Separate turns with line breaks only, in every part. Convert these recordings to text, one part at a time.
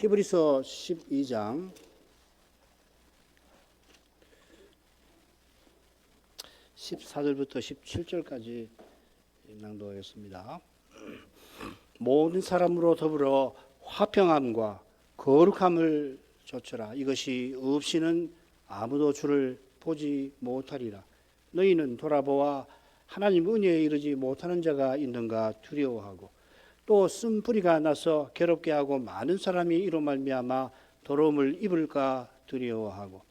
히브리서 12장 14절부터 17절까지 낭독하겠습니다. 모든 사람으로 더불어 화평함과 거룩함을 좇으라. 이것이 없이는 아무도 주를 보지 못하리라. 너희는 돌아보아 하나님 은혜에 이르지 못하는 자가 있는가 두려워하고, 또 쓴뿌리가 나서 괴롭게 하고 많은 사람이 이로 말미암아 더러움을 입을까 두려워하고,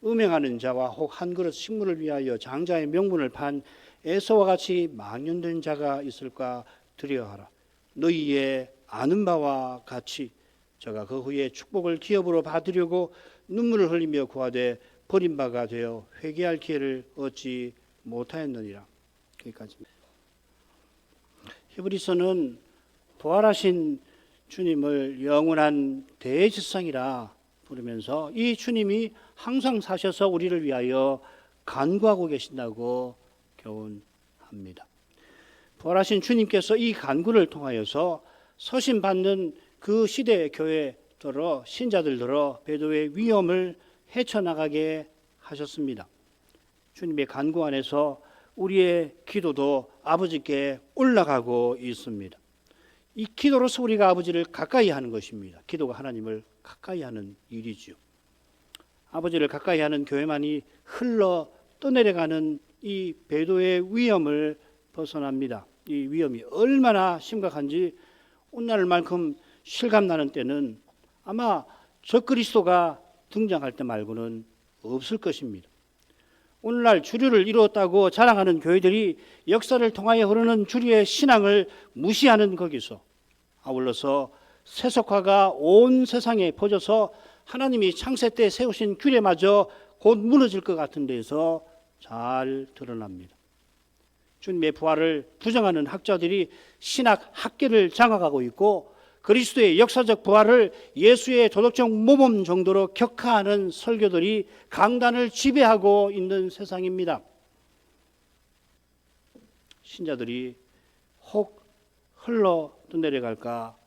음행하는 자와 혹 한 그릇 식물을 위하여 장자의 명분을 판 에서와 같이 망령된 자가 있을까 두려워하라. 너희의 아는 바와 같이 저가 그 후에 축복을 기업으로 받으려고 눈물을 흘리며 구하되 버림바가 되어 회개할 기회를 얻지 못하였느니라. 여기까지입니다. 히브리서는 부활하신 주님을 영원한 대지성이라 부르면서 이 주님이 항상 사셔서 우리를 위하여 간구하고 계신다고 교훈합니다. 부활하신 주님께서 이 간구를 통하여서 서신받는 그 시대의 교회들어 신자들들어 배도의 위험을 헤쳐나가게 하셨습니다. 주님의 간구 안에서 우리의 기도도 아버지께 올라가고 있습니다. 이 기도로서 우리가 아버지를 가까이 하는 것입니다. 기도가 하나님을 가까이 하는 일이죠. 아버지를 가까이 하는 교회만이 흘러 떠내려가는 이 배도의 위험을 벗어납니다. 이 위험이 얼마나 심각한지 오늘날만큼 실감나는 때는 아마 적그리스도가 등장할 때 말고는 없을 것입니다. 오늘날 주류를 이루었다고 자랑하는 교회들이 역사를 통하여 흐르는 주류의 신앙을 무시하는 거기서 아울러서 세속화가 온 세상에 퍼져서 하나님이 창세 때 세우신 규례마저 곧 무너질 것 같은 데서 잘 드러납니다. 주님의 부활을 부정하는 학자들이 신학 학계를 장악하고 있고, 그리스도의 역사적 부활을 예수의 도덕적 모범 정도로 격하하는 설교들이 강단을 지배하고 있는 세상입니다. 신자들이 혹 흘러 떠내려갈까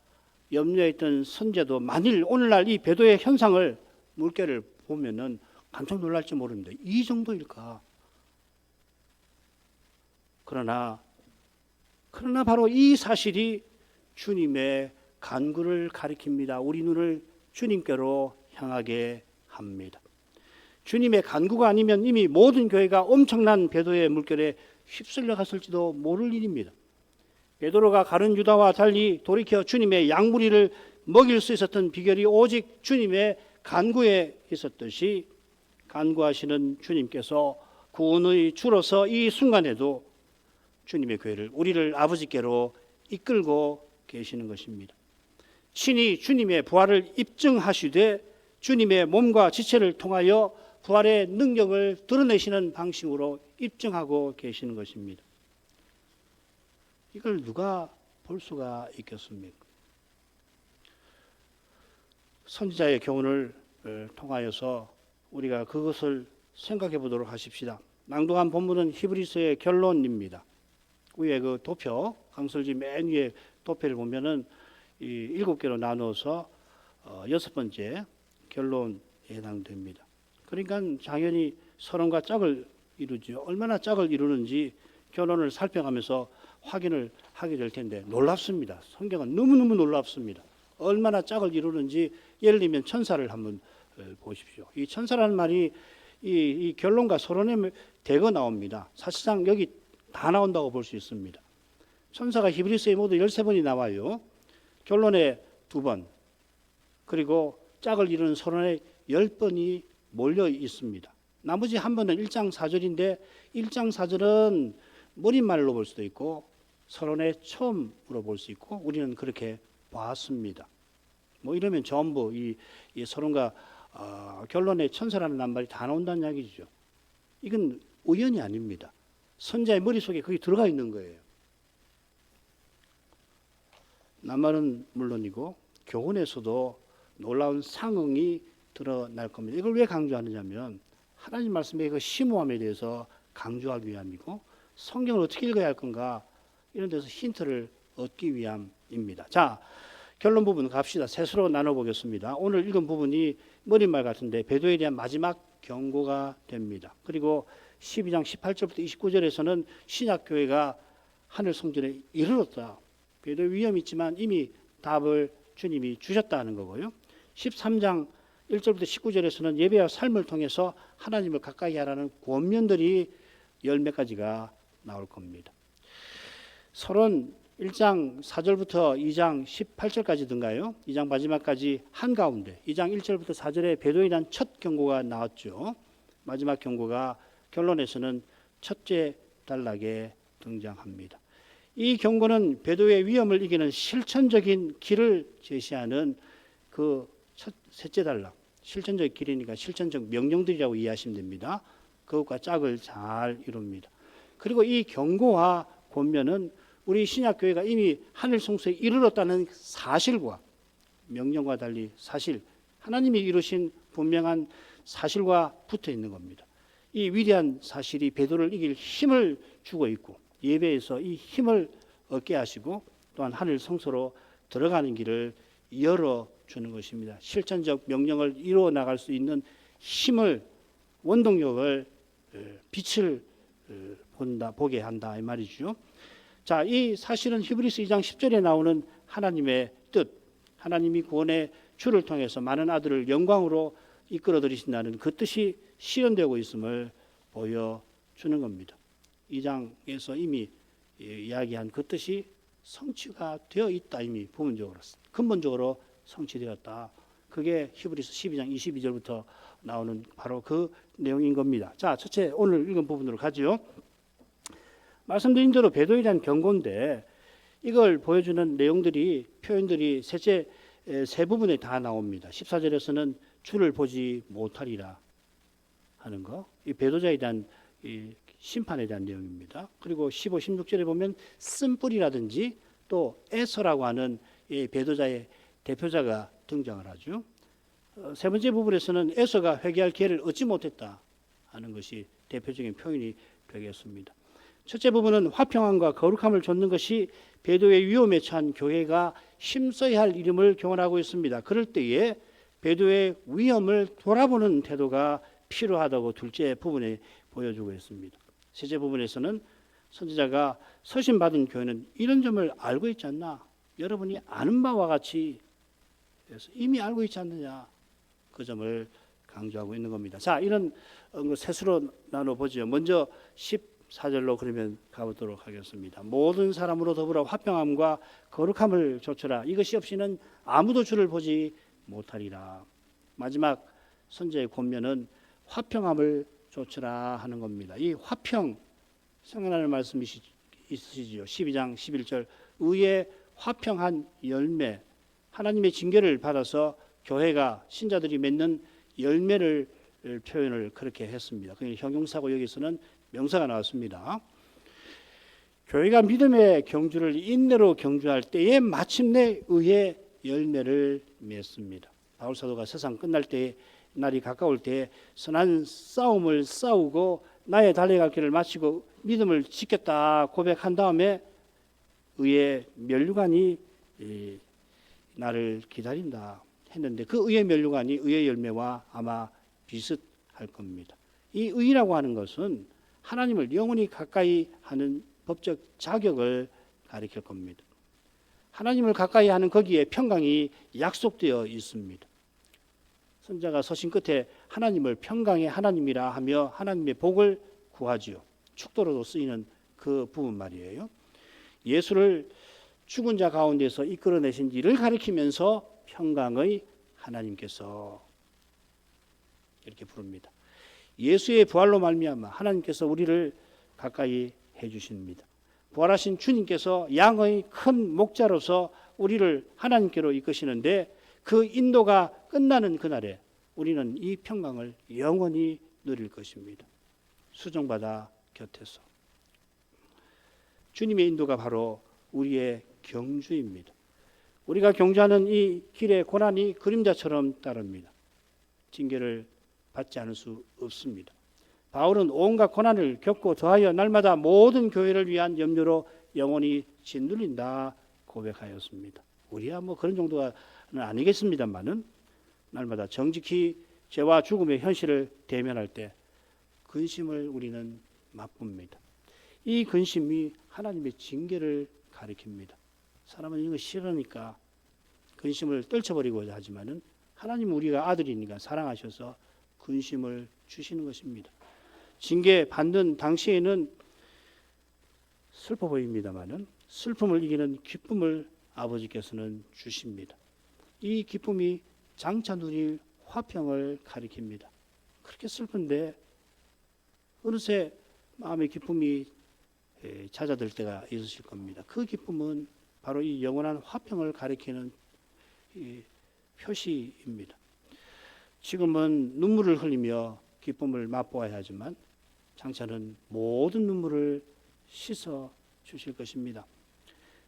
염려했던 선제도 만일 오늘날 이 배도의 현상을 물결을 보면은 깜짝 놀랄지 모릅니다. 이 정도일까? 그러나 바로 이 사실이 주님의 간구를 가리킵니다. 우리 눈을 주님께로 향하게 합니다. 주님의 간구가 아니면 이미 모든 교회가 엄청난 배도의 물결에 휩쓸려 갔을지도 모를 일입니다. 베드로가 가룟 유다와 달리 돌이켜 주님의 양무리를 먹일 수 있었던 비결이 오직 주님의 간구에 있었듯이, 간구하시는 주님께서 구원의 주로서 이 순간에도 주님의 교회를, 우리를 아버지께로 이끌고 계시는 것입니다. 친히 주님의 부활을 입증하시되 주님의 몸과 지체를 통하여 부활의 능력을 드러내시는 방식으로 입증하고 계시는 것입니다. 이걸 누가 볼 수가 있겠습니까? 선지자의 교훈을 통하여서 우리가 그것을 생각해 보도록 하십시다. 낭독한 본문은 히브리서의 결론입니다. 위에 그 도표, 강설지 맨 위에 도표를 보면은 이 7개로 나누어서 6번째 결론에 해당됩니다. 그러니까 당연히 서론과 짝을 이루죠. 얼마나 짝을 이루는지 결론을 살펴가면서 확인을 하게 될 텐데 놀랍습니다. 성경은 너무너무 놀랍습니다. 얼마나 짝을 이루는지 예를 들면 천사를 한번 보십시오. 이 천사라는 말이 이 결론과 서론에 대거 나옵니다. 사실상 여기 다 나온다고 볼 수 있습니다. 천사가 히브리서에 모두 13번이 나와요. 결론에 2번, 그리고 짝을 이루는 서론에 10번이 몰려 있습니다. 나머지 한 번은 1장 4절인데 1장 4절은 머릿말로 볼 수도 있고 서론의 처음으로 볼 수 있고 우리는 그렇게 봤습니다. 뭐 이러면 전부 이 서론과 결론에 천사라는 낱말이 다 나온다는 이야기죠. 이건 우연이 아닙니다. 선자의 머릿속에 그게 들어가 있는 거예요. 낱말은 물론이고 교훈에서도 놀라운 상응이 드러날 겁니다. 이걸 왜 강조하느냐면 하나님 말씀의 그 심오함에 대해서 강조하기 위함이고, 성경을 어떻게 읽어야 할 건가 이런 데서 힌트를 얻기 위함입니다. 자, 결론 부분 갑시다. 셋으로 나눠보겠습니다. 오늘 읽은 부분이 머릿말 같은데 배도에 대한 마지막 경고가 됩니다. 그리고 12장 18절부터 29절에서는 신약교회가 하늘 성전에 이르렀다. 배도의 위험이 있지만 이미 답을 주님이 주셨다는 거고요. 13장 1절부터 19절에서는 예배와 삶을 통해서 하나님을 가까이 하라는 권면들이 10몇 가지가 나올 겁니다. 서론 1장 4절부터 2장 18절까지든가요. 2장 마지막까지 한가운데 2장 1절부터 4절에 배도에 대한 첫 경고가 나왔죠. 마지막 경고가 결론에서는 첫째 단락에 등장합니다. 이 경고는 배도의 위험을 이기는 실천적인 길을 제시하는 그 셋째 단락, 실천적 길이니까 실천적 명령들이라고 이해하시면 됩니다. 그것과 짝을 잘 이룹니다. 그리고 이 경고와 권면은 우리 신약교회가 이미 하늘 성소에 이르렀다는 사실과 명령과 달리 사실, 하나님이 이루신 분명한 사실과 붙어 있는 겁니다. 이 위대한 사실이 배도를 이길 힘을 주고 있고 예배에서 이 힘을 얻게 하시고 또한 하늘 성소로 들어가는 길을 열어주는 것입니다. 실천적 명령을 이루어 나갈 수 있는 힘을, 원동력을, 빛을 보게 한다 이 말이죠. 자, 이 사실은 히브리서 2장 10절에 나오는 하나님의 뜻, 하나님이 구원의 주를 통해서 많은 아들을 영광으로 이끌어 들이신다는 그 뜻이 실현되고 있음을 보여주는 겁니다. 2장에서 이미 이야기한 그 뜻이 성취가 되어 있다. 이미 부분적으로, 근본적으로 성취되었다. 그게 히브리서 12장 22절부터 나오는 바로 그 내용인 겁니다. 자, 첫째 오늘 읽은 부분으로 가죠. 말씀드린 대로 배도에 대한 경고인데 이걸 보여주는 내용들이, 표현들이 셋째 세 부분에 다 나옵니다. 14절에서는 주를 보지 못하리라 하는 거, 이 배도자에 대한 이 심판에 대한 내용입니다. 그리고 15, 16절에 보면 쓴뿌리라든지 또 에서라고 하는 이 배도자의 대표자가 등장을 하죠. 세 번째 부분에서는 에서가 회개할 기회를 얻지 못했다 하는 것이 대표적인 표현이 되겠습니다. 첫째 부분은 화평함과 거룩함을 좇는 것이 배도의 위험에 처한 교회가 힘써야 할 이름을 교훈하고 있습니다. 그럴 때에 배도의 위험을 돌아보는 태도가 필요하다고 둘째 부분에 보여주고 있습니다. 셋째 부분에서는 선지자가 서신받은 교회는 이런 점을 알고 있지 않나? 여러분이 아는 바와 같이 이미 알고 있지 않느냐? 그 점을 강조하고 있는 겁니다. 자, 이런 셋으로 나눠보죠. 먼저 14절로 그러면 가보도록 하겠습니다. 모든 사람으로 더불어 화평함과 거룩함을 좇으라. 이것이 없이는 아무도 주를 보지 못하리라. 마지막 선지자의 권면은 화평함을 좇으라 하는 겁니다. 이 화평, 생각나는 말씀이 있으시죠. 12장 11절 의의 화평한 열매, 하나님의 징계를 받아서 교회가, 신자들이 맺는 열매를 표현을 그렇게 했습니다. 그게 형용사고 여기서는 명사가 나왔습니다. 교회가 믿음의 경주를 인내로 경주할 때에 마침내 의의 열매를 맺습니다. 바울 사도가 세상 끝날 때, 날이 가까울 때 선한 싸움을 싸우고 나의 달려갈 길을 마치고 믿음을 지켰다 고백한 다음에 의의 면류관이 나를 기다린다 했는데 그 의의 면류관이 의의 열매와 아마 비슷할 겁니다. 이 의라고 하는 것은 하나님을 영원히 가까이 하는 법적 자격을 가리킬 겁니다. 하나님을 가까이 하는 거기에 평강이 약속되어 있습니다. 선지자가 서신 끝에 하나님을 평강의 하나님이라 하며 하나님의 복을 구하지요. 축도로도 쓰이는 그 부분 말이에요. 예수를 죽은 자 가운데서 이끌어내신 이를 가리키면서 평강의 하나님께서 이렇게 부릅니다. 예수의 부활로 말미암아 하나님께서 우리를 가까이 해주십니다. 부활하신 주님께서 양의 큰 목자로서 우리를 하나님께로 이끄시는데 그 인도가 끝나는 그날에 우리는 이 평강을 영원히 누릴 것입니다. 수정받아 곁에서. 주님의 인도가 바로 우리의 경주입니다. 우리가 경주하는 이 길의 고난이 그림자처럼 따릅니다. 징계를 받지 않을 수 없습니다. 바울은 온갖 고난을 겪고 더하여 날마다 모든 교회를 위한 염려로 영원히 짓눌린다 고백하였습니다. 우리야 뭐 그런 정도는 아니겠습니다만은 날마다 정직히 죄와 죽음의 현실을 대면할 때 근심을 우리는 맛봅니다. 이 근심이 하나님의 징계를 가리킵니다. 사람은 이거 싫으니까 근심을 떨쳐버리고자 하지만은 하나님은 우리가 아들이니까 사랑하셔서 근심을 주시는 것입니다. 징계 받는 당시에는 슬퍼 보입니다만은 슬픔을 이기는 기쁨을 아버지께서는 주십니다. 이 기쁨이 장차 누릴 화평을 가리킵니다. 그렇게 슬픈데 어느새 마음의 기쁨이 찾아들 때가 있으실 겁니다. 그 기쁨은 바로 이 영원한 화평을 가리키는 표시입니다. 지금은 눈물을 흘리며 기쁨을 맛보아야 하지만 장차는 모든 눈물을 씻어 주실 것입니다.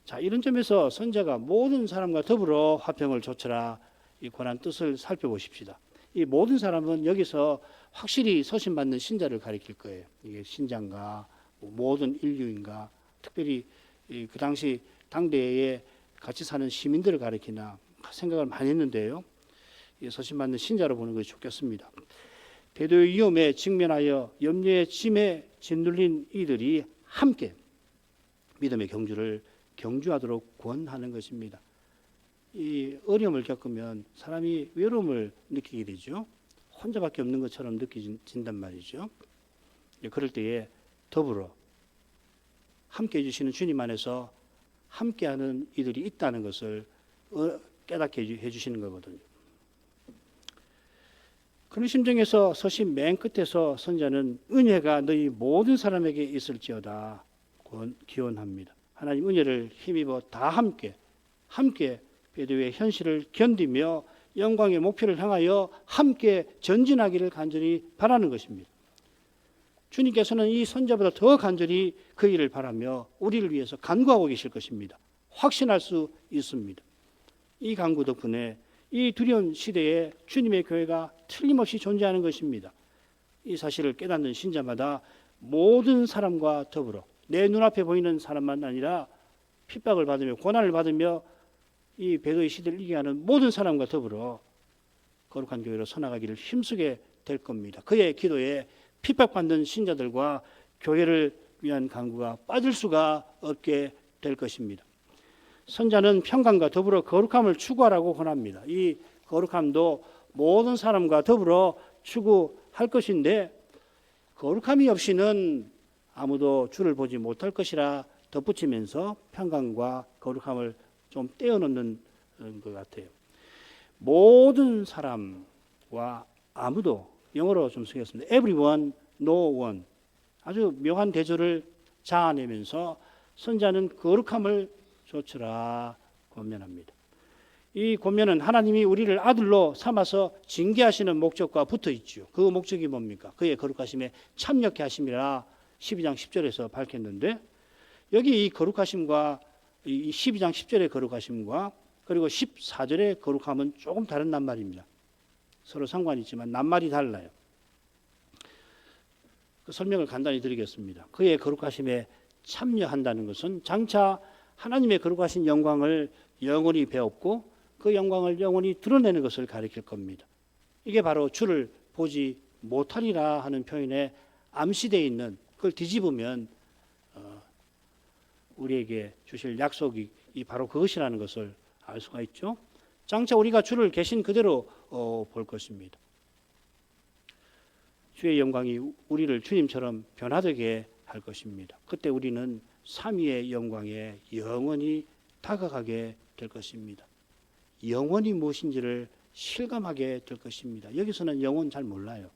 자, 이런 점에서 선자가 모든 사람과 더불어 화평을 조처라 이 권한 뜻을 살펴보십시다. 이 모든 사람은 여기서 확실히 서신받는 신자를 가리킬 거예요. 이게 신자인가 모든 인류인가 특별히 그 당시 당대에 같이 사는 시민들을 가리키나 생각을 많이 했는데요. 서신받는 신자로 보는 것이 좋겠습니다. 배도의 위험에 직면하여 염려의 짐에 짓눌린 이들이 함께 믿음의 경주를 경주하도록 권하는 것입니다. 이 어려움을 겪으면 사람이 외로움을 느끼게 되죠. 혼자밖에 없는 것처럼 느껴진단 말이죠. 그럴 때에 더불어 함께 해주시는 주님 안에서 함께하는 이들이 있다는 것을 깨닫게 해주시는 거거든요. 그런 심정에서 서신 맨 끝에서 선자는 은혜가 너희 모든 사람에게 있을지어다 기원합니다. 하나님 은혜를 힘입어 다 함께 배도의 현실을 견디며 영광의 목표를 향하여 함께 전진하기를 간절히 바라는 것입니다. 주님께서는 이 선자보다 더 간절히 그 일을 바라며 우리를 위해서 간구하고 계실 것입니다. 확신할 수 있습니다. 이 간구 덕분에 이 두려운 시대에 주님의 교회가 틀림없이 존재하는 것입니다. 이 사실을 깨닫는 신자마다 모든 사람과 더불어 내 눈앞에 보이는 사람만 아니라 핍박을 받으며 고난을 받으며 이 배도의 시대를 이기게 하는 모든 사람과 더불어 거룩한 교회로 서나가기를 힘쓰게 될 겁니다. 그의 기도에 핍박받는 신자들과 교회를 위한 간구가 빠질 수가 없게 될 것입니다. 선자는 평강과 더불어 거룩함을 추구하라고 권합니다. 이 거룩함도 모든 사람과 더불어 추구할 것인데 거룩함이 없이는 아무도 주를 보지 못할 것이라 덧붙이면서 평강과 거룩함을 좀 떼어놓는 것 같아요. 모든 사람과 아무도 영어로 좀 쓰겠습니다. Everyone, no one. 아주 묘한 대조를 자아내면서 선자는 거룩함을 조처라 권면합니다. 이 권면은 하나님이 우리를 아들로 삼아서 징계하시는 목적과 붙어 있죠. 그 목적이 뭡니까? 그의 거룩하심에 참여케 하심이라 12장 10절에서 밝혔는데 여기 이 거룩하심과 이 12장 10절의 거룩하심과 그리고 14절의 거룩함은 조금 다른 낱말입니다. 서로 상관이 있지만 낱말이 달라요. 그 설명을 간단히 드리겠습니다. 그의 거룩하심에 참여한다는 것은 장차 하나님의 거룩하신 영광을 영원히 배웠고 그 영광을 영원히 드러내는 것을 가리킬 겁니다. 이게 바로 주를 보지 못하리라 하는 표현에 암시되어 있는 그걸 뒤집으면 우리에게 주실 약속이 바로 그것이라는 것을 알 수가 있죠. 장차 우리가 주를 계신 그대로 볼 것입니다. 주의 영광이 우리를 주님처럼 변화되게 할 것입니다. 그때 우리는 삼위의 영광에 영원히 다가가게 될 것입니다. 영원이 무엇인지를 실감하게 될 것입니다. 여기서는 영원 잘 몰라요.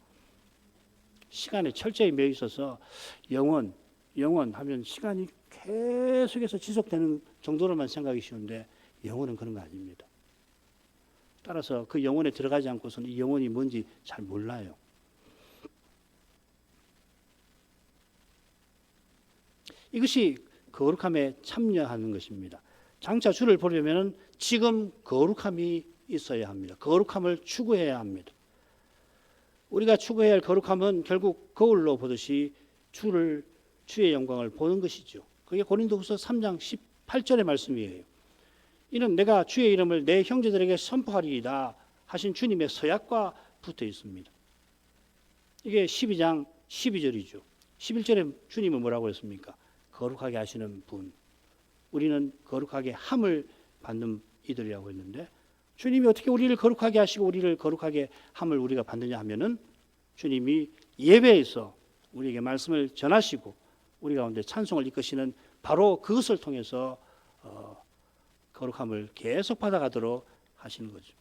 시간에 철저히 매여 있어서 영원 하면 시간이 계속해서 지속되는 정도로만 생각이 쉬운데 영원은 그런 거 아닙니다. 따라서 그 영혼에 들어가지 않고서는 이 영혼이 뭔지 잘 몰라요. 이것이 거룩함에 참여하는 것입니다. 장차 주를 보려면 지금 거룩함이 있어야 합니다. 거룩함을 추구해야 합니다. 우리가 추구해야 할 거룩함은 결국 거울로 보듯이 주의 영광을 보는 것이죠. 그게 고린도후서 3장 18절의 말씀이에요. 이는 내가 주의 이름을 내 형제들에게 선포하리이다 하신 주님의 서약과 붙어 있습니다. 이게 12장 12절이죠. 11절에 주님은 뭐라고 했습니까? 거룩하게 하시는 분. 우리는 거룩하게 함을 받는 이들이라고 했는데, 주님이 어떻게 우리를 거룩하게 하시고 우리를 거룩하게 함을 우리가 받느냐 하면은, 주님이 예배에서 우리에게 말씀을 전하시고 우리 가운데 찬송을 이끄시는 바로 그것을 통해서 거룩함을 계속 받아가도록 하시는 거죠.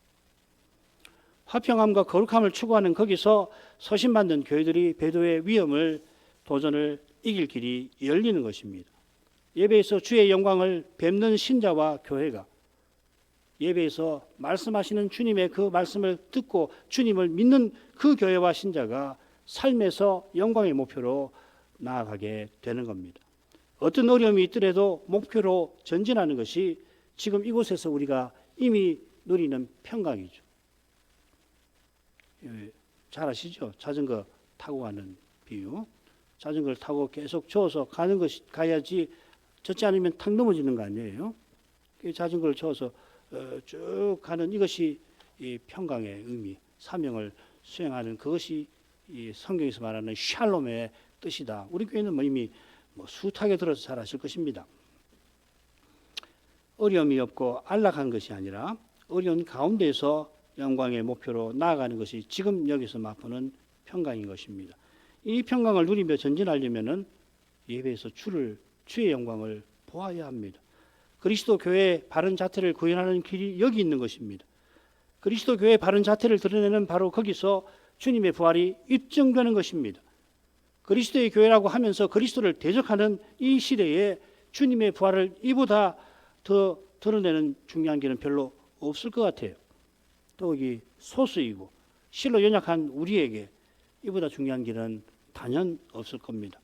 화평함과 거룩함을 추구하는 거기서 서신받는 교회들이 배도의 위험을, 도전을 이길 길이 열리는 것입니다. 예배에서 주의 영광을 뵙는 신자와 교회가, 예배에서 말씀하시는 주님의 그 말씀을 듣고 주님을 믿는 그 교회와 신자가 삶에서 영광의 목표로 나아가게 되는 겁니다. 어떤 어려움이 있더라도 목표로 전진하는 것이 지금 이곳에서 우리가 이미 누리는 평강이죠. 잘 아시죠? 자전거 타고 가는 비유. 자전거를 타고 계속 저어서 가는 것이 가야지, 젖지 않으면 탁 넘어지는 거 아니에요? 자전거를 저어서 쭉 가는 이것이 이 평강의 의미, 사명을 수행하는 그것이 이 성경에서 말하는 샬롬의 뜻이다. 우리 교회는 이미 숱하게 들어서 잘 아실 것입니다. 어려움이 없고 안락한 것이 아니라 어려운 가운데서 영광의 목표로 나아가는 것이 지금 여기서 맛보는 평강인 것입니다. 이 평강을 누리며 전진하려면은 예배에서 주의 영광을 보아야 합니다. 그리스도 교회의 바른 자태를 구현하는 길이 여기 있는 것입니다. 그리스도 교회의 바른 자태를 드러내는 바로 거기서 주님의 부활이 입증되는 것입니다. 그리스도의 교회라고 하면서 그리스도를 대적하는 이 시대에 주님의 부활을 이보다 더 드러내는 중요한 길은 별로 없을 것 같아요. 더욱이 소수이고 실로 연약한 우리에게 이보다 중요한 길은 단연 없을 겁니다.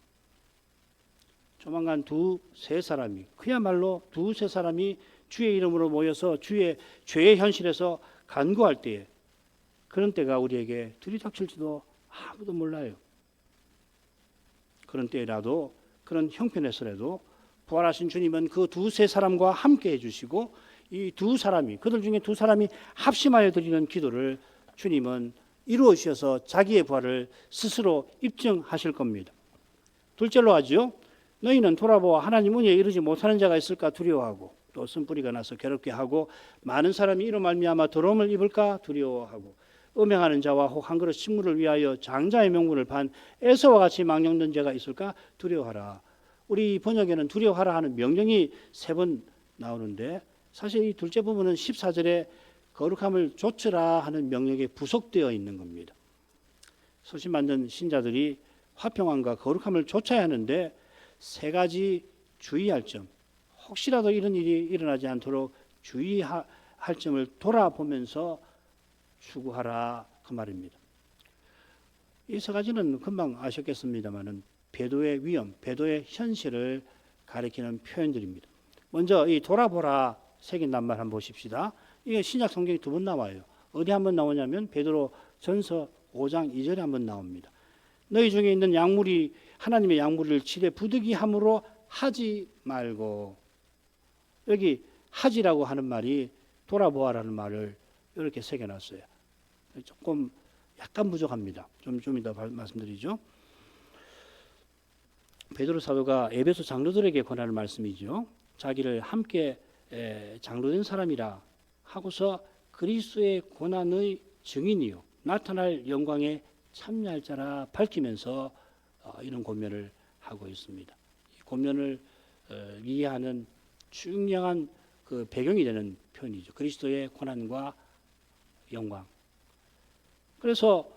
조만간 두세 사람이, 그야말로 두세 사람이 주의 이름으로 모여서 주의 죄의 현실에서 간구할 때에, 그런 때가 우리에게 들이닥칠지도 아무도 몰라요. 그런 때라도, 그런 형편에서라도 부활하신 주님은 그 두세 사람과 함께 해주시고, 이 두 사람이, 그들 중에 두 사람이 합심하여 드리는 기도를 주님은 이루어 주셔서 자기의 부활을 스스로 입증하실 겁니다. 둘째로 하죠. 너희는 돌아보아 하나님 은혜에 이르지 못하는 자가 있을까 두려워하고, 또 쓴뿌리가 나서 괴롭게 하고, 많은 사람이 이로 말미암아 더러움을 입을까 두려워하고, 음행하는 자와 혹 한 그릇 식물을 위하여 장자의 명분을 판 에서와 같이 망령된 자가 있을까 두려워하라. 우리 번역에는 두려워하라 하는 명령이 3번 나오는데, 사실 이 둘째 부분은 14절에 거룩함을 좇으라 하는 명령에 부속되어 있는 겁니다. 서신 받는 신자들이 화평함과 거룩함을 좇아야 하는데 3가지 주의할 점, 혹시라도 이런 일이 일어나지 않도록 주의할 점을 돌아보면서 추구하라, 그 말입니다. 이 3가지는 금방 아셨겠습니다만은 배도의 위험, 배도의 현실을 가리키는 표현들입니다. 먼저 이 돌아보라 새긴 낱말 한번 보십시다. 이게 신약 성경에 2번 나와요. 어디 한번 나오냐면 베드로 전서 5장 2절에 한번 나옵니다. 너희 중에 있는 약물이 하나님의 약물을 지레 부득이함으로 하지 말고, 여기 하지라고 하는 말이 돌아보아라는 말을 이렇게 새겨놨어요. 조금 약간 부족합니다. 좀 이따 말씀드리죠. 베드로 사도가 에베소 장로들에게 권하는 말씀이죠. 자기를 함께 장로된 사람이라 하고서 그리스도의 고난의 증인이요 나타날 영광에 참여할 자라 밝히면서 이런 권면을 하고 있습니다. 이 권면을 이해하는 중요한 그 배경이 되는 표현이죠. 그리스도의 고난과 영광. 그래서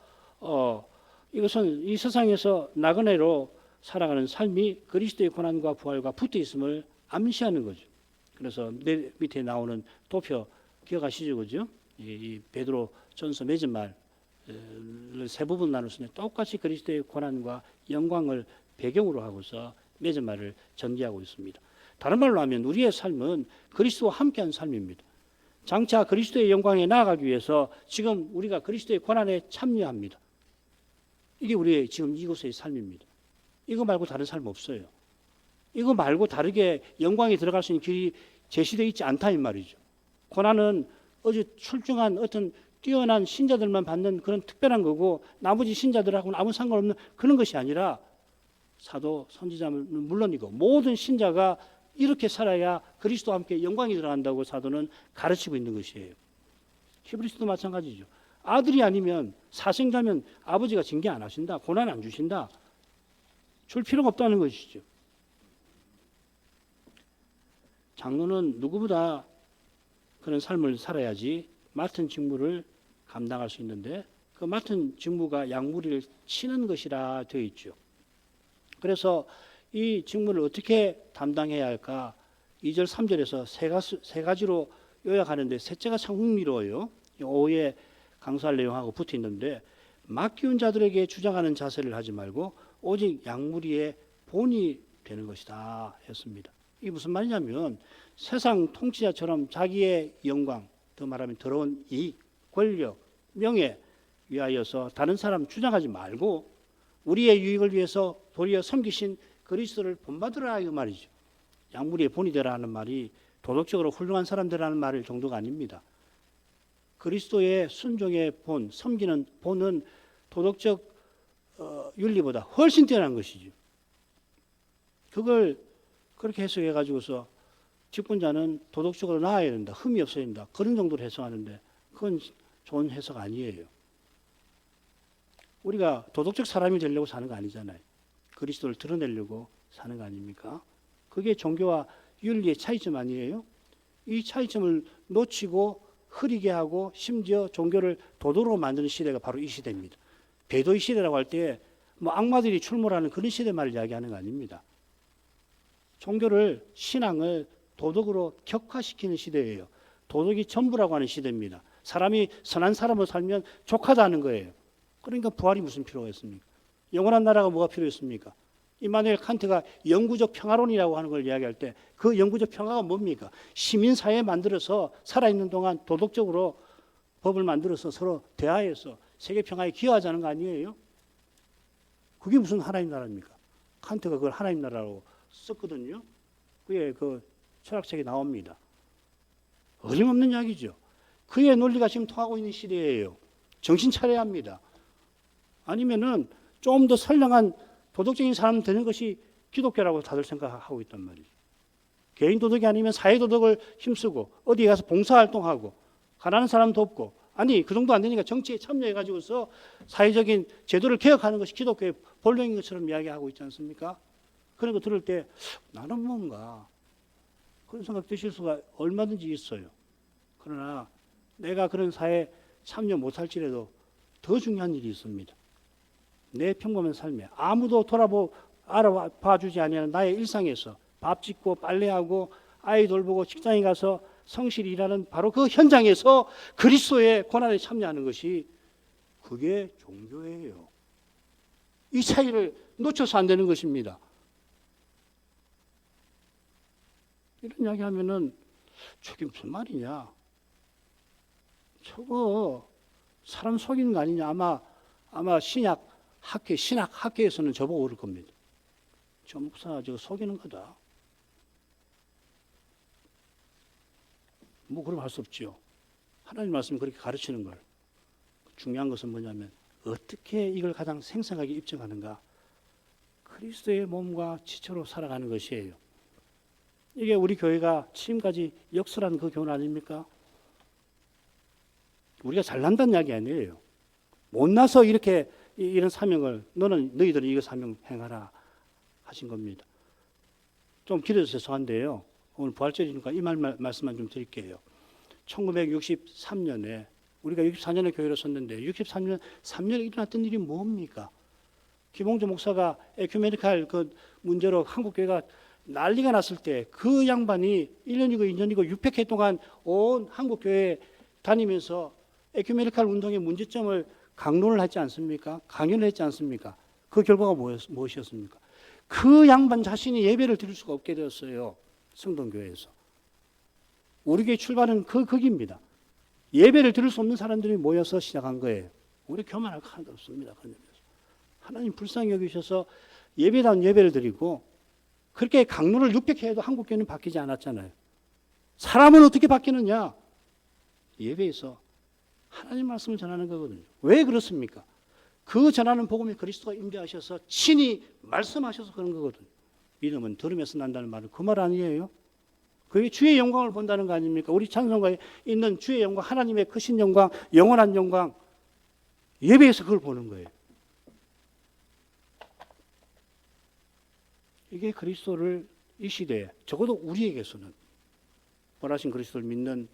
이것은 이 세상에서 나그네로 살아가는 삶이 그리스도의 고난과 부활과 붙어 있음을 암시하는 거죠. 그래서 밑에 나오는 도표 기억하시죠, 그죠? 이 베드로 전서 맺은 말을 3부분 나누었는데 똑같이 그리스도의 고난과 영광을 배경으로 하고서 맺은 말을 전개하고 있습니다. 다른 말로 하면 우리의 삶은 그리스도와 함께한 삶입니다. 장차 그리스도의 영광에 나아가기 위해서 지금 우리가 그리스도의 고난에 참여합니다. 이게 우리의 지금 이곳의 삶입니다. 이거 말고 다른 삶 없어요. 이거 말고 다르게 영광에 들어갈 수 있는 길이 제시되어 있지 않다 이 말이죠. 고난은 어제 출중한 어떤 뛰어난 신자들만 받는 그런 특별한 거고 나머지 신자들하고는 아무 상관없는 그런 것이 아니라 사도 선지자는 물론이고 모든 신자가 이렇게 살아야 그리스도와 함께 영광이 들어간다고 사도는 가르치고 있는 것이에요. 히브리서도 마찬가지죠. 아들이 아니면 사생자면 아버지가 징계 안 하신다. 고난 안 주신다. 줄 필요가 없다는 것이죠. 장로는 누구보다 그런 삶을 살아야지 맡은 직무를 감당할 수 있는데 그 맡은 직무가 양무리를 치는 것이라 되어 있죠. 그래서 이 직무를 어떻게 담당해야 할까? 2절 3절에서 세 가지로 요약하는데 셋째가 참 흥미로워요. 5에 강조할 내용하고 붙어 있는데 맡기운 자들에게 주장하는 자세를 하지 말고 오직 양무리의 본이 되는 것이다 했습니다. 이게 무슨 말이냐면 세상 통치자처럼 자기의 영광, 더 말하면 더러운 이익, 권력, 명예 위하여서 다른 사람 주장하지 말고 우리의 유익을 위해서 도리어 섬기신 그리스도를 본받으라 이 말이죠. 양무리의 본이 되라 하는 말이 도덕적으로 훌륭한 사람들이라는 말 정도가 아닙니다. 그리스도의 순종의 본, 섬기는 본은 도덕적 윤리보다 훨씬 뛰어난 것이죠. 그걸 그렇게 해석해 가지고서 직분자는 도덕적으로 나아야 된다, 흠이 없어야 된다, 그런 정도로 해석하는데 그건 좋은 해석 아니에요. 우리가 도덕적 사람이 되려고 사는 거 아니잖아요. 그리스도를 드러내려고 사는 거 아닙니까? 그게 종교와 윤리의 차이점 아니에요? 이 차이점을 놓치고 흐리게 하고 심지어 종교를 도덕으로 만드는 시대가 바로 이 시대입니다. 배도의 시대라고 할 때 뭐 악마들이 출몰하는 그런 시대 말을 이야기하는 거 아닙니다. 종교를, 신앙을 도덕으로 격화시키는 시대예요. 도덕이 전부라고 하는 시대입니다. 사람이 선한 사람으로 살면 족하다는 거예요. 그러니까 부활이 무슨 필요가 있습니까? 영원한 나라가 뭐가 필요했습니까? 이마누엘 칸트가 영구적 평화론이라고 하는 걸 이야기할 때 그 영구적 평화가 뭡니까? 시민사회 만들어서 살아있는 동안 도덕적으로 법을 만들어서 서로 대화해서 세계 평화에 기여하자는 거 아니에요? 그게 무슨 하나님 나라입니까? 칸트가 그걸 하나님 나라로 썼거든요. 그게 그 철학책에 나옵니다. 어림없는 이야기죠. 그의 논리가 지금 통하고 있는 시대예요. 정신 차려야 합니다. 아니면은 좀 더 선량한 도덕적인 사람 되는 것이 기독교라고 다들 생각하고 있단 말이죠. 개인 도덕이 아니면 사회 도덕을 힘쓰고 어디 가서 봉사활동하고 가난한 사람 돕고 아니 그 정도 안 되니까 정치에 참여해가지고서 사회적인 제도를 개혁하는 것이 기독교의 본령인 것처럼 이야기하고 있지 않습니까? 그런 거 들을 때 나는 뭔가 그런 생각 드실 수가 얼마든지 있어요. 그러나 내가 그런 사회에 참여 못할지라도 더 중요한 일이 있습니다. 내 평범한 삶에 아무도 알아봐주지 아니하는 나의 일상에서 밥 짓고 빨래하고 아이 돌보고 직장에 가서 성실히 일하는 바로 그 현장에서 그리스도의 고난에 참여하는 것이 그게 종교예요. 이 차이를 놓쳐서 안 되는 것입니다. 이런 이야기 하면은 저게 무슨 말이냐? 저거 사람 속이는 거 아니냐? 아마 신학 학계에서는 저보고 그럴 겁니다. 저 목사 저거 속이는 거다. 뭐 그럼 할 수 없죠. 하나님 말씀이 그렇게 가르치는 걸. 중요한 것은 뭐냐면 어떻게 이걸 가장 생생하게 입증하는가. 그리스도의 몸과 지체로 살아가는 것이에요. 이게 우리 교회가 지금까지 역설한 그 교훈 아닙니까? 우리가 잘난다는 이야기 아니에요. 못나서 이렇게 이런 사명을 너희들은 이거 사명 행하라 하신 겁니다. 좀 길어서 죄송한데요. 오늘 부활절이니까 이 말씀만 좀 드릴게요. 1963년에 우리가 64년에 교회로 섰는데 63년에 일어났던 일이 뭡니까? 김홍조 목사가 에큐메니칼 그 문제로 한국교회가 난리가 났을 때 그 양반이 1년이고 2년이고 600회 동안 온 한국교회 다니면서 에큐메니칼 운동의 문제점을 강론을 했지 않습니까? 강연을 했지 않습니까? 그 결과가 무엇이었습니까? 그 양반 자신이 예배를 드릴 수가 없게 되었어요. 성동교회에서. 우리 교회 출발은 거기입니다. 예배를 드릴 수 없는 사람들이 모여서 시작한 거예요. 우리 교만할 거 하나도 없습니다. 하나님 불쌍히 여기셔서 예배다운 예배를 드리고 그렇게 강론을 600회 해도 한국교회는 바뀌지 않았잖아요. 사람은 어떻게 바뀌느냐? 예배에서 하나님 말씀을 전하는 거거든요. 왜 그렇습니까? 그 전하는 복음에 그리스도가 임재하셔서 친히 말씀하셔서 그런 거거든요. 믿음은 들음에서 난다는 말은 그 말 아니에요? 그게 주의 영광을 본다는 거 아닙니까? 우리 찬송가에 있는 주의 영광, 하나님의 크신 영광, 영원한 영광, 예배에서 그걸 보는 거예요. 이게 그리스도를 이 시대에, 적어도 우리에게서는 부활하신 그리스도를 믿는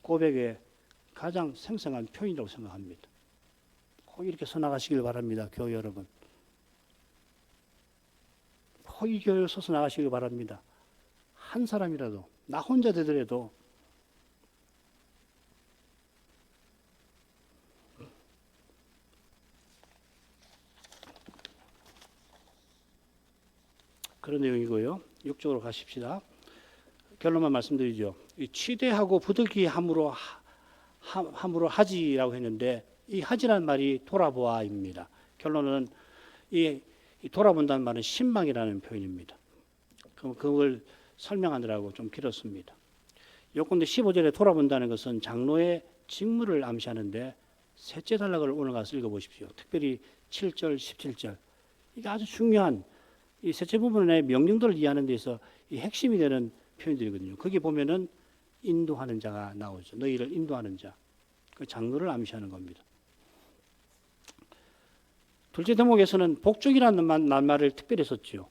고백의 가장 생생한 표현이라고 생각합니다. 꼭 이렇게 서나가시길 바랍니다. 교회 여러분. 꼭 이 교회에 서서 나가시길 바랍니다. 한 사람이라도, 나 혼자 되더라도 그런 내용이고요. 6쪽으로 가십시다. 결론만 말씀드리죠. 이 취대하고 부득이함으로 하지라고 했는데 이 하지라는 말이 돌아보아입니다. 결론은 이 돌아본다는 말은 신망이라는 표현입니다. 그걸 설명하느라고 좀 길었습니다. 요건데 15절에 돌아본다는 것은 장로의 직무를 암시하는데 셋째 단락을 오늘 가서 읽어보십시오. 특별히 7절, 17절. 이게 아주 중요한 이 셋째 부분의 명령들을 이해하는 데서 이 핵심이 되는 표현들이거든요. 거기 보면은 인도하는 자가 나오죠. 너희를 인도하는 자. 그 장로를 암시하는 겁니다. 둘째 대목에서는 복종이라는 낱말을 특별히 썼죠.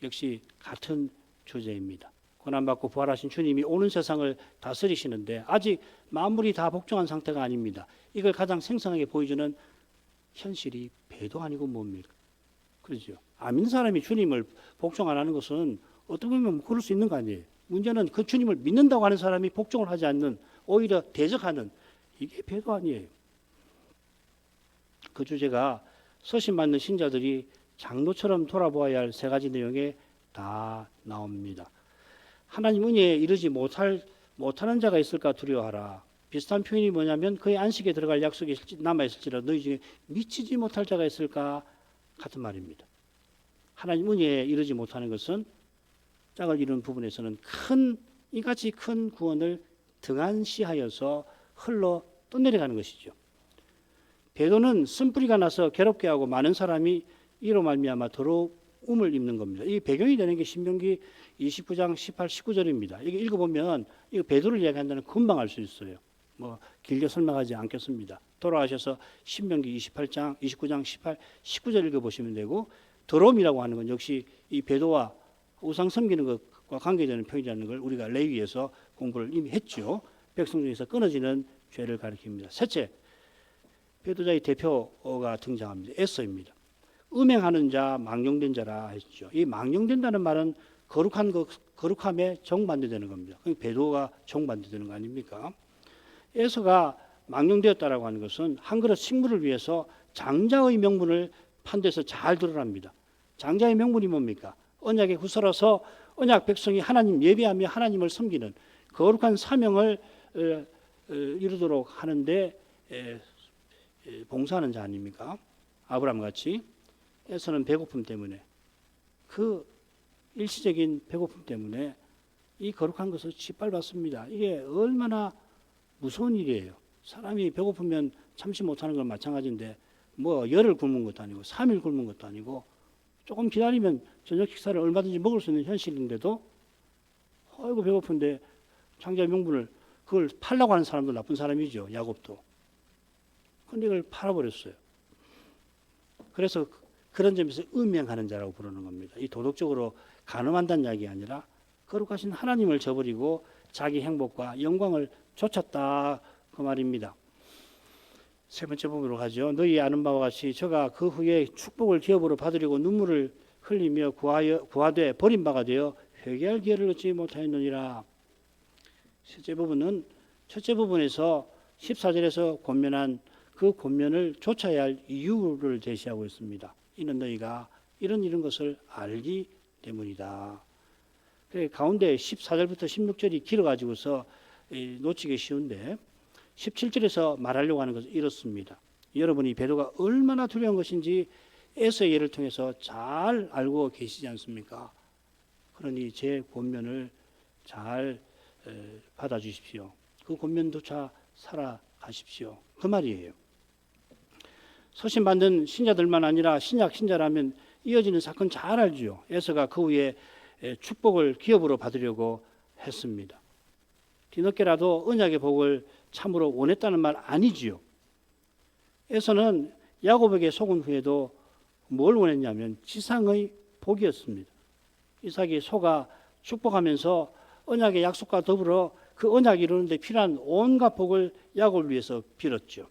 역시 같은 주제입니다. 고난받고 부활하신 주님이 오는 세상을 다스리시는데 아직 만물이 다 복종한 상태가 아닙니다. 이걸 가장 생생하게 보여주는 현실이 배도 아니고 뭡니까? 그렇죠. 안 믿는 사람이 주님을 복종 안 하는 것은 어떻게 보면 그럴 수 있는 거 아니에요. 문제는 그 주님을 믿는다고 하는 사람이 복종을 하지 않는, 오히려 대적하는, 이게 배도 아니에요. 그 주제가 서신받는 신자들이 장로처럼 돌아보아야 할 세 가지 내용에 다 나옵니다. 하나님 은혜에 이르지 못하는 자가 있을까 두려워하라. 비슷한 표현이 뭐냐면 그의 안식에 들어갈 약속이 남아있을지라도 너희 중에 미치지 못할 자가 있을까 같은 말입니다. 하나님 은혜에 이르지 못하는 것은 짝을 이루는 부분에서는 이같이 큰 구원을 등한시하여서 흘러 떠내려가는 것이죠. 배도는 쓴뿌리가 나서 괴롭게 하고 많은 사람이 이로 말미암아 더러움을 입는 겁니다. 이 배경이 되는 게 신명기 29장 18, 19절입니다. 이게 읽어보면 이 배도를 이야기한다는 금방 알 수 있어요. 뭐 길게 설명하지 않겠습니다. 돌아가셔서 신명기 28장, 29장 18, 19절 읽어보시면 되고, 더러움이라고 하는 건 역시 이 배도와 우상 섬기는 것과 관계되는 표현이라는 걸 우리가 레위기에서 공부를 이미 했죠. 백성 중에서 끊어지는 죄를 가리킵니다. 셋째, 배도자의 대표가 등장합니다. 에서입니다. 음행하는 자, 망령된 자라 했죠. 이 망령된다는 말은 거룩함에 정반대되는 겁니다. 배도가 정반대되는 거 아닙니까? 에서가 망령되었다라고 하는 것은 한 그릇 식물을 위해서 장자의 명분을 판대서 잘 드러납니다. 장자의 명분이 뭡니까? 언약에 구설어서 언약 백성이 하나님 예배하며 하나님을 섬기는 거룩한 사명을 이루도록 하는데 봉사하는 자 아닙니까? 아브라함 같이. 에서는 배고픔 때문에, 그 일시적인 배고픔 때문에 이 거룩한 것을 짓밟았습니다. 이게 얼마나 무서운 일이에요. 사람이 배고프면 참지 못하는 건 마찬가지인데 뭐 열흘 굶은 것도 아니고 3일 굶은 것도 아니고 조금 기다리면 저녁 식사를 얼마든지 먹을 수 있는 현실인데도 아이고 배고픈데 장자의 명분을 그걸 팔라고 하는 사람도 나쁜 사람이죠. 야곱도. 그런데 이걸 팔아버렸어요. 그래서 그런 점에서 음행하는 자라고 부르는 겁니다. 이 도덕적으로 간음한다는 이야기가 아니라 거룩하신 하나님을 저버리고 자기 행복과 영광을 쫓았다 그 말입니다. 세 번째 부분으로 가죠. 너희 아는 바와 같이 저가 그 후에 축복을 기업으로 받으려고 눈물을 흘리며 구하되 버림바가 되어 회개할 기회를 얻지 못하였느니라. 첫째 부분에서 14절에서 권면한 그 권면을 좇아야 할 이유를 제시하고 있습니다. 이는 너희가 이런 것을 알기 때문이다. 가운데 14절부터 16절이 길어가지고서 놓치기 쉬운데 17절에서 말하려고 하는 것은 이렇습니다. 여러분이 배도가 얼마나 두려운 것인지 에서의 예를 통해서 잘 알고 계시지 않습니까? 그러니 제 권면을 잘 받아주십시오. 그 권면조차 살아가십시오. 그 말이에요. 소신받는 신자들만 아니라 신약 신자라면 이어지는 사건 잘 알죠. 에서가 그 후에 축복을 기업으로 받으려고 했습니다. 뒤늦게라도 언약의 복을 참으로 원했다는 말 아니지요. 에서는 야곱에게 속은 후에도 뭘 원했냐면 지상의 복이었습니다. 이삭이 속아 축복하면서 언약의 약속과 더불어 그 언약이 이루는데 필요한 온갖 복을 야곱을 위해서 빌었죠.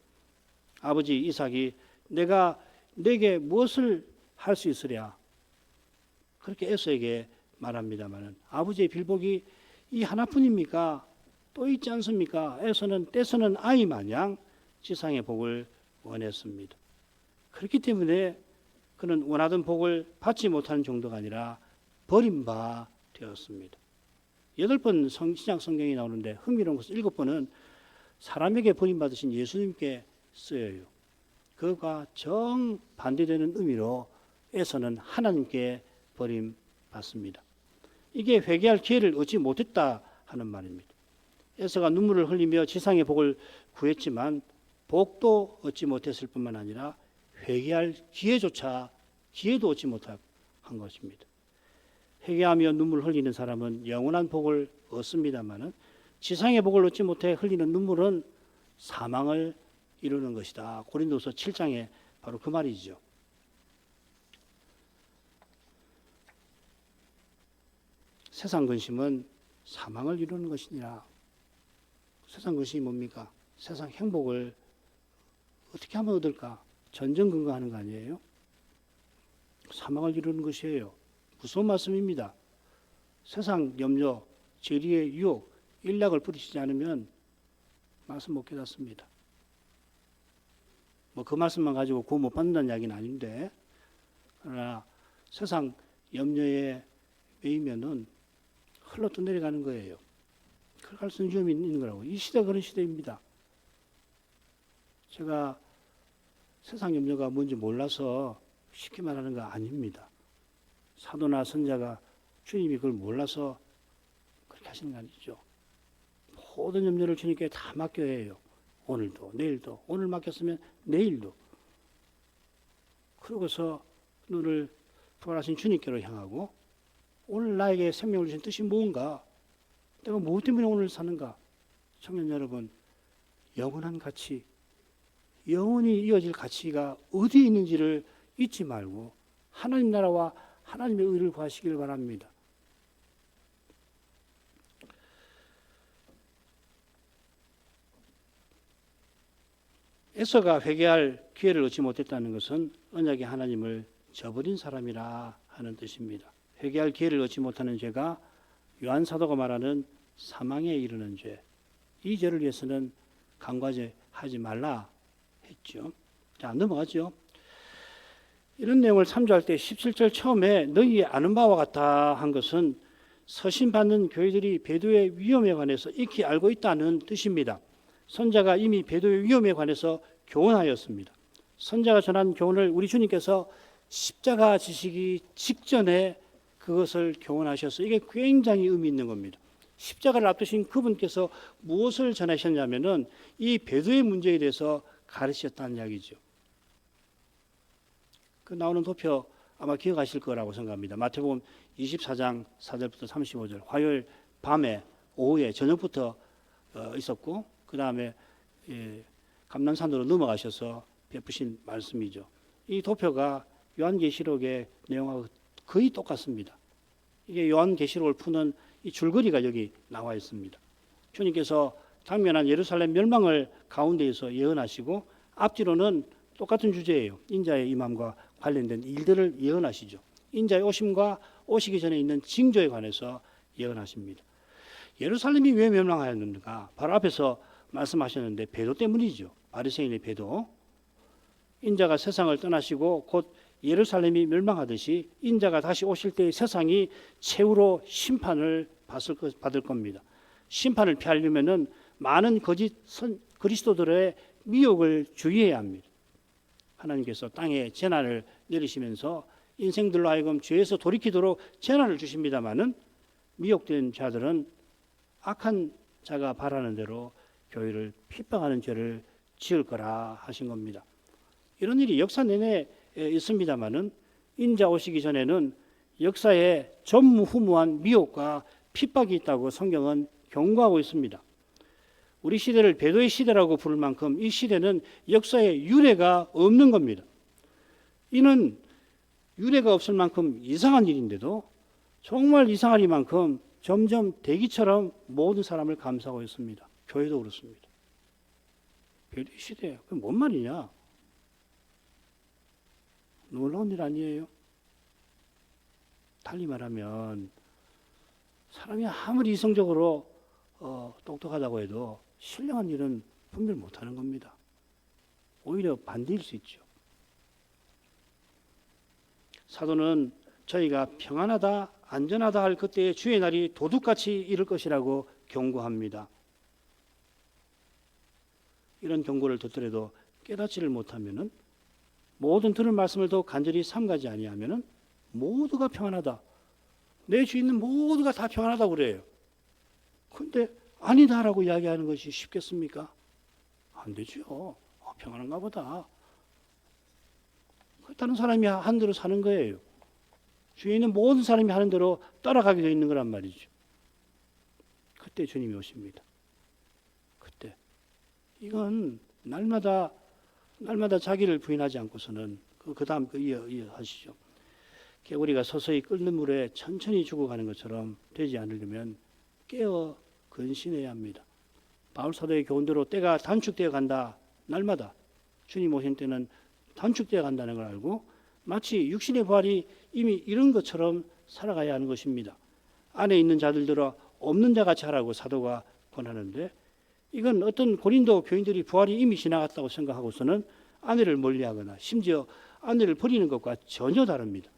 아버지 이삭이 내가 내게 무엇을 할 수 있으랴 그렇게 에서에게 말합니다만 아버지의 빌복이 이 하나뿐입니까? 또 있지 않습니까? 에서는 떼서는 아이 마냥 지상의 복을 원했습니다. 그렇기 때문에 그는 원하던 복을 받지 못하는 정도가 아니라 버림바 되었습니다. 8번 신약 성경이 나오는데 흥미로운 것은 7번은 사람에게 버림받으신 예수님께 쓰여요. 그가 정반대되는 의미로 에서는 하나님께 버림받습니다. 이게 회개할 기회를 얻지 못했다 하는 말입니다. 에서가 눈물을 흘리며 지상의 복을 구했지만 복도 얻지 못했을 뿐만 아니라 회개할 기회도 얻지 못한 것입니다. 회개하며 눈물 흘리는 사람은 영원한 복을 얻습니다마는 지상의 복을 얻지 못해 흘리는 눈물은 사망을 이루는 것이다. 고린도서 7장에 바로 그 말이죠. 세상 근심은 사망을 이루는 것이니라. 세상 근심이 뭡니까? 세상 행복을 어떻게 하면 얻을까? 전전긍긍하는 거 아니에요? 사망을 이루는 것이에요. 무서운 말씀입니다. 세상 염려, 재리의 유혹, 일락을 부딪히지 않으면 말씀 못 깨닫습니다. 그 말씀만 가지고 구원 못 받는다는 이야기는 아닌데, 그러나 세상 염려에 매이면은 흘러 떠내려가는 거예요. 그럴 갈 수 있는 위험이 있는 거라고. 이 시대가 그런 시대입니다. 제가 세상 염려가 뭔지 몰라서 쉽게 말하는 거 아닙니다. 사도나 선자가 주님이 그걸 몰라서 그렇게 하시는 거 아니죠. 모든 염려를 주님께 다 맡겨야 해요. 오늘도 내일도 오늘 맡겼으면 내일도. 그러고서 눈을 부활하신 주님께로 향하고 오늘 나에게 생명을 주신 뜻이 뭔가? 내가 무엇 때문에 오늘 사는가? 청년 여러분, 영원한 가치, 영원히 이어질 가치가 어디에 있는지를 잊지 말고 하나님 나라와 하나님의 의를 구하시길 바랍니다. 에서가 회개할 기회를 얻지 못했다는 것은 언약의 하나님을 저버린 사람이라 하는 뜻입니다. 회개할 기회를 얻지 못하는 죄가 요한 사도가 말하는 사망에 이르는 죄. 이 죄를 위해서는 간과죄 하지 말라 했죠. 자, 넘어가죠. 이런 내용을 참조할 때 17절 처음에 너희 아는 바와 같다 한 것은 서신받는 교회들이 배도의 위험에 관해서 익히 알고 있다는 뜻입니다. 선자가 이미 배도의 위험에 관해서 교훈하였습니다. 선자가 전한 교훈을 우리 주님께서 십자가 지시기 직전에 그것을 교훈하셔서 이게 굉장히 의미 있는 겁니다. 십자가를 앞두신 그분께서 무엇을 전하셨냐면은 이 배도의 문제에 대해서 가르치셨다는 이야기죠. 그 나오는 도표 아마 기억하실 거라고 생각합니다. 마태복음 24장 4절부터 35절 화요일 밤에 오후에 저녁부터 있었고 그 다음에 감람산으로 넘어가셔서 베푸신 말씀이죠. 이 도표가 요한계시록의 내용하고 거의 똑같습니다. 이게 요한계시록을 푸는 이 줄거리가 여기 나와 있습니다. 주님께서 당면한 예루살렘 멸망을 가운데에서 예언하시고 앞뒤로는 똑같은 주제예요. 인자의 임함과 관련된 일들을 예언하시죠. 인자의 오심과 오시기 전에 있는 징조에 관해서 예언하십니다. 예루살렘이 왜 멸망하였는가? 바로 앞에서 말씀하셨는데 배도 때문이죠. 바리새인의 배도. 인자가 세상을 떠나시고 곧 예루살렘이 멸망하듯이 인자가 다시 오실 때 세상이 최후로 심판을 받을 겁니다. 심판을 피하려면은 많은 거짓 그리스도들의 미혹을 주의해야 합니다. 하나님께서 땅에 재난을 내리시면서 인생들로 하여금 죄에서 돌이키도록 재난을 주십니다마는 미혹된 자들은 악한 자가 바라는 대로 교회를 핍박하는 죄를 지을 거라 하신 겁니다. 이런 일이 역사 내내 있습니다마는 인자 오시기 전에는 역사에 전무후무한 미혹과 핍박이 있다고 성경은 경고하고 있습니다. 우리 시대를 배도의 시대라고 부를 만큼 이 시대는 역사에 유례가 없는 겁니다. 이는 유례가 없을 만큼 이상한 일인데도 정말 이상하리만큼 점점 대기처럼 모든 사람을 감싸고 있습니다. 교회도 그렇습니다. 배도의 시대, 그게 뭔 말이냐? 놀라운 일 아니에요? 달리 말하면 사람이 아무리 이성적으로 똑똑하다고 해도 신령한 일은 분별 못하는 겁니다. 오히려 반대일 수 있죠. 사도는 저희가 평안하다, 안전하다 할 그때의 주의 날이 도둑같이 이를 것이라고 경고합니다. 이런 경고를 듣더라도 깨닫지를 못하면은 모든 들은 말씀을 더 간절히 삼가지 아니하면은 모두가 평안하다. 내 주위는 모두가 다 평안하다고 그래요. 그런데 아니다라고 이야기하는 것이 쉽겠습니까? 안 되죠. 평안한가 보다. 다른 사람이 하는 대로 사는 거예요. 주위에 있는 모든 사람이 하는 대로 따라가게 되어 있는 거란 말이죠. 그때 주님이 오십니다. 그때. 이건 날마다 자기를 부인하지 않고서는 그 다음 이어하시죠. 개구리가 서서히 끓는 물에 천천히 죽어가는 것처럼 되지 않으려면 깨어 근신해야 합니다. 바울 사도의 교훈대로 때가 단축되어 간다. 날마다 주님 오신 때는 단축되어 간다는 걸 알고 마치 육신의 부활이 이미 이런 것처럼 살아가야 하는 것입니다. 안에 있는 자들들아 없는 자같이 하라고 사도가 권하는데 이건 어떤 고린도 교인들이 부활이 이미 지나갔다고 생각하고서는 아내를 멀리하거나 심지어 아내를 버리는 것과 전혀 다릅니다.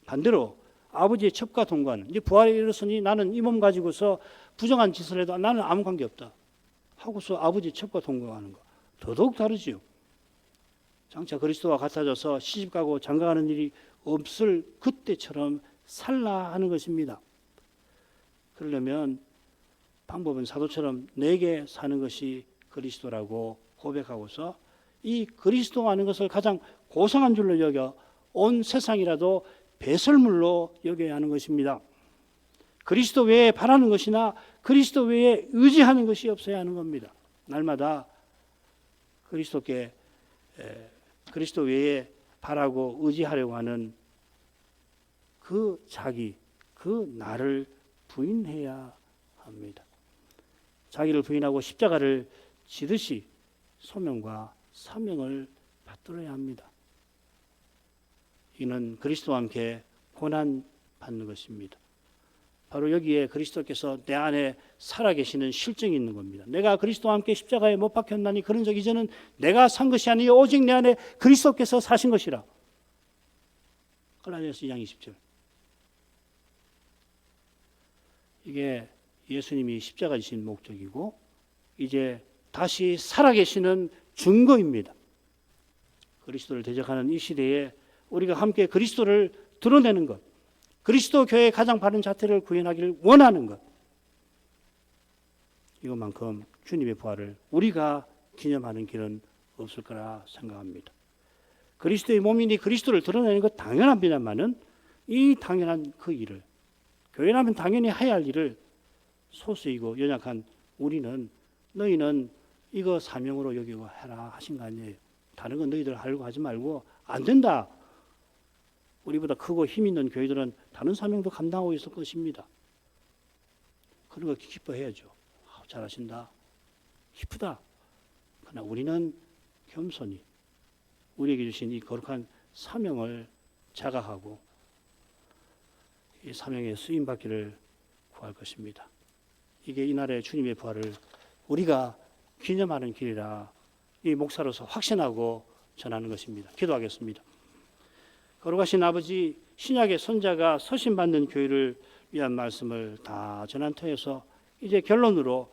반대로 아버지의 첩과 동거하는, 이제 부활에 이르렀으니 나는 이 몸 가지고서 부정한 짓을 해도 나는 아무 관계 없다 하고서 아버지의 첩과 동거하는 거 더더욱 다르지요. 장차 그리스도와 같아져서 시집가고 장가가는 일이 없을 그때처럼 살라 하는 것입니다. 그러려면 방법은 사도처럼 내게 사는 것이 그리스도라고 고백하고서 이 그리스도 아는 것을 가장 고상한 줄로 여겨 온 세상이라도 배설물로 여겨야 하는 것입니다. 그리스도 외에 바라는 것이나 그리스도 외에 의지하는 것이 없어야 하는 겁니다. 날마다 그리스도 외에 바라고 의지하려고 하는 그 자기, 그 나를 부인해야 합니다. 자기를 부인하고 십자가를 지듯이 소명과 사명을 받들어야 합니다. 이는 그리스도와 함께 고난 받는 것입니다. 바로 여기에 그리스도께서 내 안에 살아계시는 실정이 있는 겁니다. 내가 그리스도와 함께 십자가에 못 박혔나니 그런 적 이제는 내가 산 것이 아니요 오직 내 안에 그리스도께서 사신 것이라. 갈라디아서 2장 20절. 이게 예수님이 십자가 지신 목적이고 이제 다시 살아계시는 증거입니다. 그리스도를 대적하는 이 시대에 우리가 함께 그리스도를 드러내는 것, 그리스도 교회의 가장 바른 자태를 구현하기를 원하는 것, 이것만큼 주님의 부활을 우리가 기념하는 길은 없을 거라 생각합니다. 그리스도의 몸이니 그리스도를 드러내는 것 당연합니다만은 이 당연한 그 일을, 교회라면 당연히 해야 할 일을 소수이고 연약한 우리는, 너희는 이거 사명으로 여기고 해라 하신 거 아니에요. 다른 건 너희들 하려고 하지 말고 안 된다. 우리보다 크고 힘 있는 교회들은 다른 사명도 감당하고 있을 것입니다. 그런 거 기뻐해야죠. 잘하신다. 기쁘다. 그러나 우리는 겸손히 우리에게 주신 이 거룩한 사명을 자각하고 이 사명에 쓰임받기를 구할 것입니다. 이게 이날의 주님의 부활을 우리가 기념하는 길이라 이 목사로서 확신하고 전하는 것입니다. 기도하겠습니다. 거룩하신 아버지, 신약의 선자가 서신받는 교회를 위한 말씀을 다 전한 터에서 이제 결론으로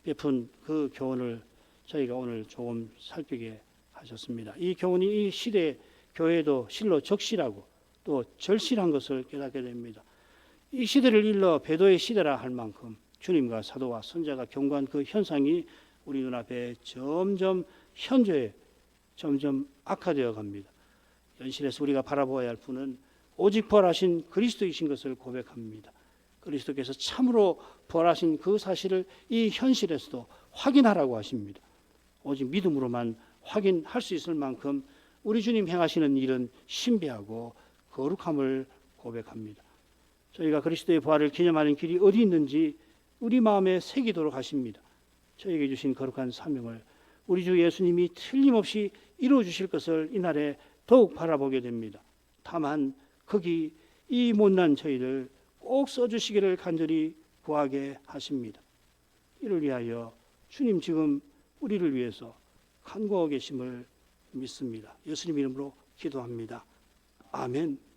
베푼 그 교훈을 저희가 오늘 조금 살피게 하셨습니다. 이 교훈이 이 시대 교회도 실로 적실하고 또 절실한 것을 깨닫게 됩니다. 이 시대를 일러 배도의 시대라 할 만큼 주님과 사도와 선자가 경고한 그 현상이 우리 눈앞에 점점 현재에 점점 악화되어 갑니다. 현실에서 우리가 바라보아야 할 분은 오직 부활하신 그리스도이신 것을 고백합니다. 그리스도께서 참으로 부활하신 그 사실을 이 현실에서도 확인하라고 하십니다. 오직 믿음으로만 확인할 수 있을 만큼 우리 주님 행하시는 일은 신비하고 거룩함을 고백합니다. 저희가 그리스도의 부활을 기념하는 길이 어디 있는지 우리 마음에 새기도록 하십니다. 저에게 주신 거룩한 사명을 우리 주 예수님이 틀림없이 이루어 주실 것을 이날에 더욱 바라보게 됩니다. 다만 거기 이 못난 저희를 꼭 써주시기를 간절히 구하게 하십니다. 이를 위하여 주님 지금 우리를 위해서 간구하고 계심을 믿습니다. 예수님 이름으로 기도합니다. 아멘.